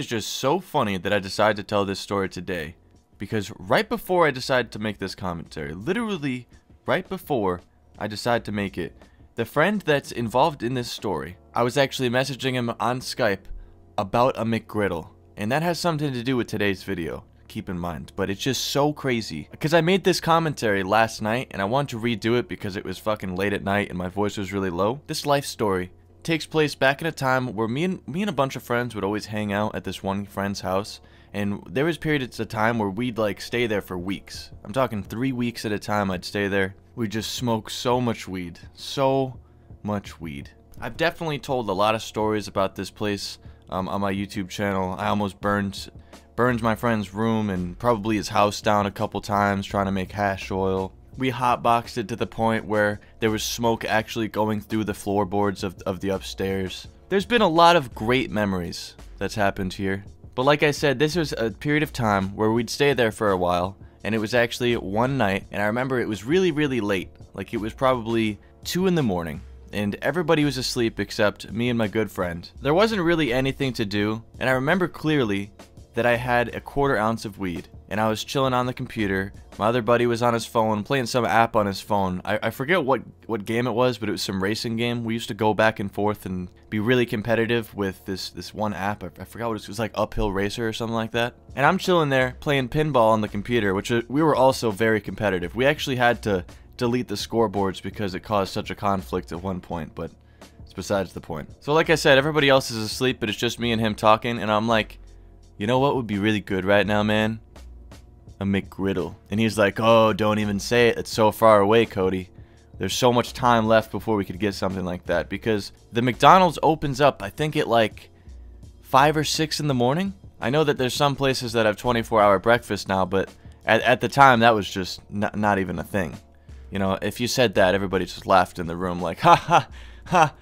is just so funny that I decided to tell this story today. Because right before I decided to make this commentary, literally right before I decided to make it, the friend that's involved in this story, I was actually messaging him on Skype about a McGriddle. And that has something to do with today's video, keep in mind. But it's just so crazy. Because I made this commentary last night and I wanted to redo it because it was fucking late at night and my voice was really low. This life story takes place back in a time where me and a bunch of friends would always hang out at this one friend's house. And there was periods of time where we'd like stay there for weeks. I'm talking 3 weeks at a time I'd stay there. We'd just smoke so much weed. So much weed. I've definitely told a lot of stories about this place on my YouTube channel. I almost burned my friend's room and probably his house down a couple times trying to make hash oil. We hotboxed it to the point where there was smoke actually going through the floorboards of the upstairs. There's been a lot of great memories that's happened here. But like I said, this was a period of time where we'd stay there for a while, and it was actually one night, and I remember it was really, really late. Like, it was probably 2 in the morning, and everybody was asleep except me and my good friend. There wasn't really anything to do, and I remember clearly that I had a 1/4 ounce of weed, and I was chilling on the computer. My other buddy was on his phone, playing some app on his phone. I forget what game it was, but it was some racing game. We used to go back and forth and be really competitive with this one app. I forgot what it was like, Uphill Racer or something like that. And I'm chilling there, playing pinball on the computer, which we were also very competitive. We actually had to delete the scoreboards because it caused such a conflict at one point, but it's besides the point. So like I said, everybody else is asleep, but it's just me and him talking, and I'm like, you know what would be really good right now, man? A McGriddle. And he's like, oh, don't even say it. It's so far away, Cody. There's so much time left before we could get something like that. Because the McDonald's opens up, I think at like 5 or 6 in the morning. I know that there's some places that have 24-hour breakfast now, but at the time, that was just not even a thing. You know, if you said that, everybody just laughed in the room like, ha ha ha,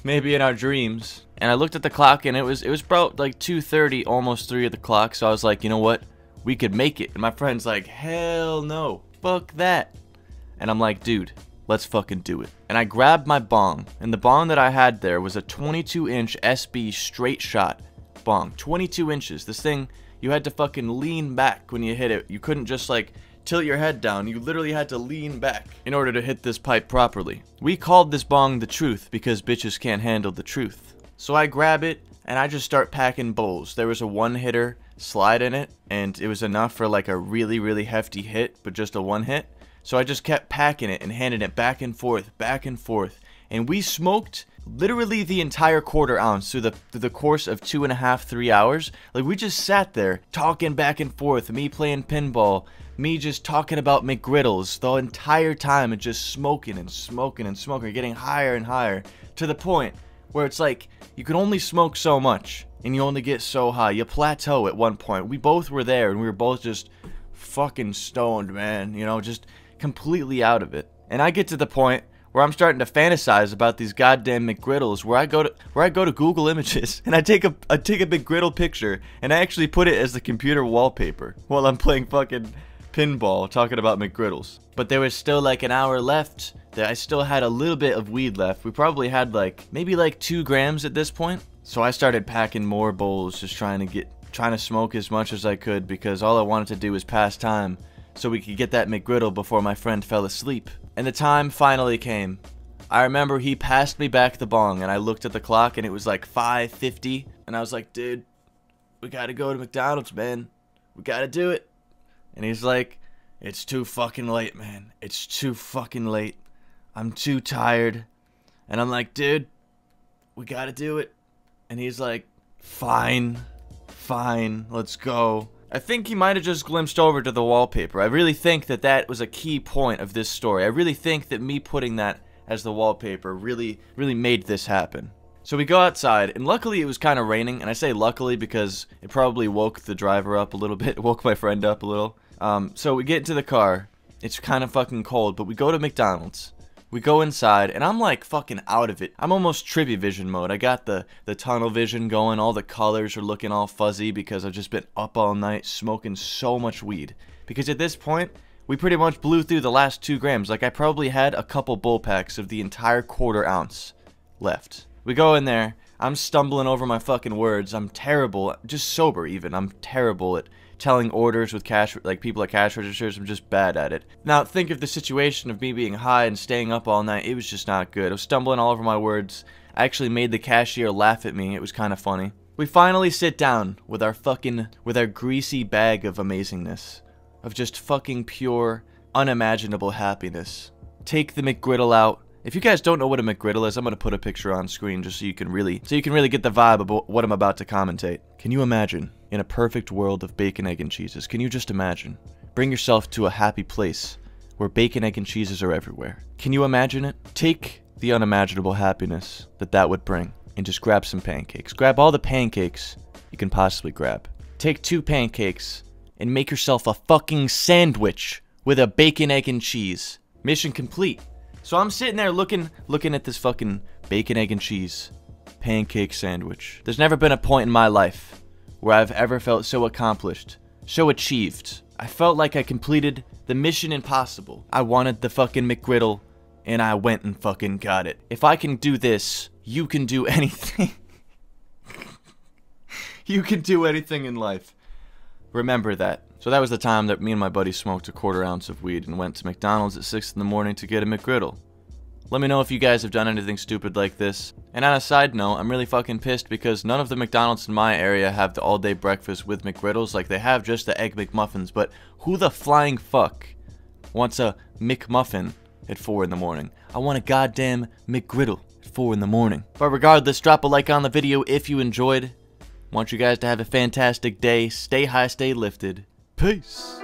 maybe in our dreams. And I looked at the clock, and it was about like 2:30, almost 3 at the clock. So I was like, you know what? We could make it. And my friend's like, hell no, fuck that. And I'm like, dude, let's fucking do it. And I grabbed my bong, and the bong that I had there was a 22-inch SB straight shot bong. 22 inches. This thing, you had to fucking lean back when you hit it. You couldn't just like tilt your head down. You literally had to lean back in order to hit this pipe properly. We called this bong the truth because bitches can't handle the truth. So I grab it and I just start packing bowls. There was a one-hitter slide in it, and it was enough for like a really, really hefty hit, but just a one hit. So I just kept packing it and handing it back and forth, and we smoked literally the entire 1/4 ounce through the course of 2.5, 3 hours. Like, we just sat there talking back and forth, me playing pinball, me just talking about McGriddles the entire time, and just smoking and smoking and smoking, getting higher and higher, to the point where it's like you can only smoke so much and you only get so high. You plateau at one point. We both were there, and we were both just fucking stoned, man, you know, just completely out of it. And I get to the point where I'm starting to fantasize about these goddamn McGriddles, where I go to Google Images and I take a McGriddle picture and I actually put it as the computer wallpaper while I'm playing fucking pinball talking about McGriddles. But there was still like an hour left. I still had a little bit of weed left. We probably had like maybe like 2 grams at this point. So I started packing more bowls, just trying to smoke as much as I could, because all I wanted to do was pass time so we could get that McGriddle before my friend fell asleep. And the time finally came. I remember he passed me back the bong, and I looked at the clock and it was like 5:50, and I was like, dude, we gotta go to McDonald's, man. We gotta do it. And he's like, it's too fucking late, man. It's too fucking late. I'm too tired. And I'm like, dude, we gotta do it. And he's like, fine, let's go. I think he might have just glimpsed over to the wallpaper. I really think that was a key point of this story. I really think that me putting that as the wallpaper really made this happen. So we go outside, and luckily it was kind of raining. And I say luckily because it probably woke the driver up a little bit, woke my friend up a little. So we get into the car. It's kind of fucking cold, but we go to McDonald's. We go inside, and I'm like fucking out of it. I'm almost Trippy Vision mode. I got the tunnel vision going. All the colors are looking all fuzzy because I've just been up all night smoking so much weed. Because at this point, we pretty much blew through the last 2 grams. Like, I probably had a couple bowl packs of the entire 1/4 ounce left. We go in there. I'm stumbling over my fucking words. I'm terrible, just sober even. I'm terrible at telling orders with cash, like people at cash registers. I'm just bad at it. Now think of the situation of me being high and staying up all night. It was just not good. I was stumbling all over my words. I actually made the cashier laugh at me. It was kind of funny. We finally sit down with our greasy bag of amazingness, of just fucking pure, unimaginable happiness. Take the McGriddle out. If you guys don't know what a McGriddle is, I'm gonna put a picture on screen just so you can really get the vibe of what I'm about to commentate. Can you imagine, in a perfect world of bacon, egg, and cheeses, can you just imagine? Bring yourself to a happy place where bacon, egg, and cheeses are everywhere. Can you imagine it? Take the unimaginable happiness that would bring and just grab some pancakes. Grab all the pancakes you can possibly grab. Take 2 pancakes and make yourself a fucking sandwich with a bacon, egg, and cheese. Mission complete. So I'm sitting there looking at this fucking bacon, egg, and cheese pancake sandwich. There's never been a point in my life where I've ever felt so accomplished, so achieved. I felt like I completed the mission impossible. I wanted the fucking McGriddle, and I went and fucking got it. If I can do this, you can do anything. You can do anything in life. Remember that. So that was the time that me and my buddy smoked a 1/4 ounce of weed and went to McDonald's at 6 in the morning to get a McGriddle. Let me know if you guys have done anything stupid like this. And on a side note, I'm really fucking pissed because none of the McDonald's in my area have the all-day breakfast with McGriddles. Like, they have just the Egg McMuffins, but who the flying fuck wants a McMuffin at 4 in the morning? I want a goddamn McGriddle at 4 in the morning. But regardless, drop a like on the video if you enjoyed. Want you guys to have a fantastic day. Stay high, stay lifted. Peace.